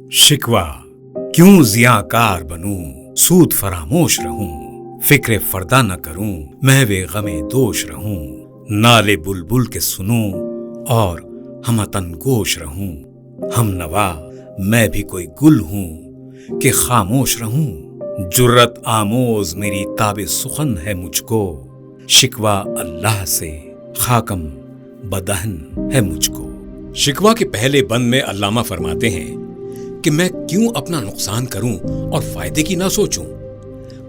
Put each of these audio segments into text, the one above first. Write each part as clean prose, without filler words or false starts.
शिकवा क्यों जियाकार बनूं, सूद फरामोश रहूं, फिक्रे फर्दा न करूं, महवे गमे दोष रहूं, नाले बुलबुल के सुनूं और हमतन गोश रहूं। हम नवा मैं भी कोई गुल हूं कि खामोश रहूं, जुर्रत आमोज मेरी ताबे सुखन है मुझको, शिकवा अल्लाह से खाकम बदहन है मुझको। शिकवा के पहले बंद में अल्लामा फरमाते हैं कि मैं क्यों अपना नुकसान करूं और फायदे की ना सोचूं,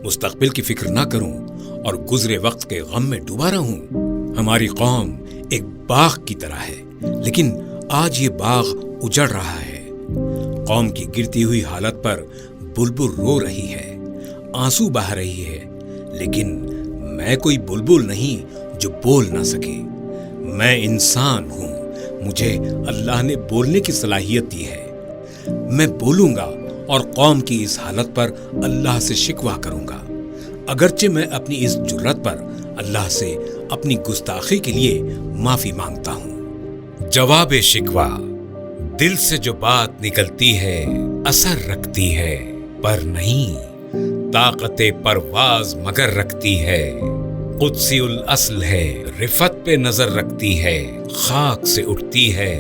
मुस्तकबिल की फिक्र ना करूं और गुजरे वक्त के गम में डूबा रहूं। हमारी कौम एक बाग की तरह है, लेकिन आज ये बाग उजड़ रहा है। कौम की गिरती हुई हालत पर बुलबुल रो रही है, आंसू बहा रही है, लेकिन मैं कोई बुलबुल नहीं जो बोल ना सके। मैं इंसान हूं, मुझे अल्लाह ने बोलने की सलाहियत दी है। मैं बोलूंगा और कौम की इस हालत पर अल्लाह से शिकवा करूंगा, अगरचे मैं अपनी इस जुर्रत पर अल्लाह से अपनी गुस्ताखी के लिए माफी मांगता हूं। जवाब शिकवा, दिल से जो बात निकलती है असर रखती है, पर नहीं ताकते परवाज मगर रखती है। कुदसी उल असल है, रिफत पे नजर रखती है, खाक से उठती है,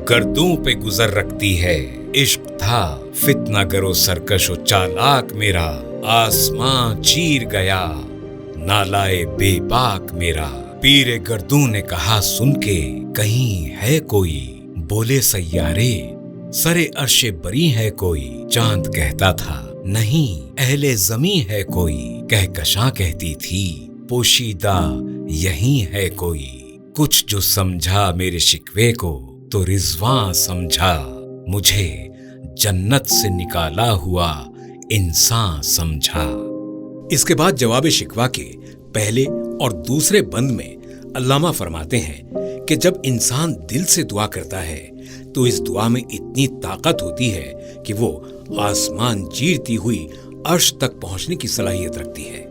गर्दों पे गुजर रखती है। इश्क था फितना गरो सरकशो चालाक मेरा, आसमां चीर गया नालाए बेबाक मेरा। पीरे गर्दू ने कहा सुन के, कहीं है कोई, बोले सैयारे सरे अर्शे बरी है कोई। चांद कहता था नहीं अहले जमी है कोई, कहकशां कहती थी पोशीदा यही है कोई। कुछ जो समझा मेरे शिकवे को तो रिजवां समझा, मुझे जन्नत से निकाला हुआ इंसान समझा। इसके बाद जवाब शिकवा के पहले और दूसरे बंद में अल्लामा फरमाते हैं कि जब इंसान दिल से दुआ करता है तो इस दुआ में इतनी ताकत होती है कि वो आसमान चीरती हुई अर्श तक पहुंचने की सलाहियत रखती है।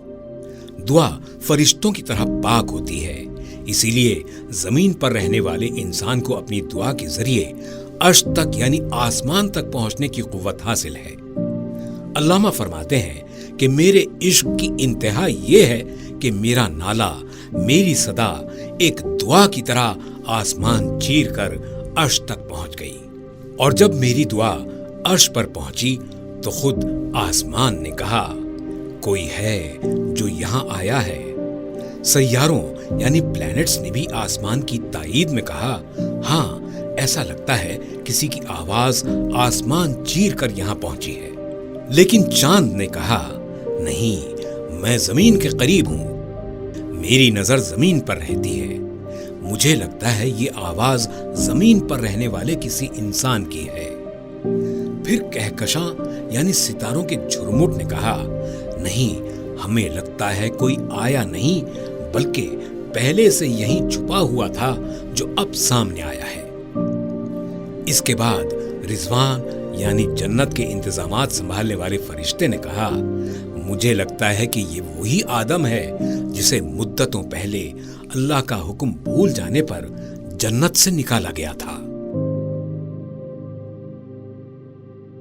दुआ फरिश्तों की तरह पाक होती है, इसीलिए जमीन पर रहने वाले इंसान को अपनी दुआ के जरिए अर्श तक यानी आसमान तक पहुंचने की कुव्वत हासिल है। अल्लामा फरमाते हैं कि मेरे इश्क की इंतहा यह है कि मेरा नाला, मेरी सदा एक दुआ की तरह आसमान चीर कर अर्श तक पहुंच गई। और जब मेरी दुआ अर्श पर पहुंची तो खुद आसमान ने कहा कोई है जो यहां आया है। सैयारों यानी प्लैनेट्स ने भी आसमान की ताईद में कहा हाँ, ऐसा लगता है किसी की आवाज आसमान चीर कर यहां पहुंची है। लेकिन चांद ने कहा नहीं, मैं जमीन के करीब हूं, मेरी नजर जमीन पर रहती है, मुझे लगता है ये आवाज जमीन पर रहने वाले किसी इंसान की है। फिर कहकशां यानी सितारों के झुरमुट ने कहा नहीं, हमें लगता है कोई आया नहीं बल्कि पहले से यहीं छुपा हुआ था जो अब सामने आया है। इसके बाद रिजवान यानी जन्नत के इंतजामात संभालने वाले फरिश्ते ने कहा मुझे लगता है कि ये वही आदम है जिसे मुद्दतों पहले अल्लाह का हुक्म भूल जाने पर जन्नत से निकाला गया था।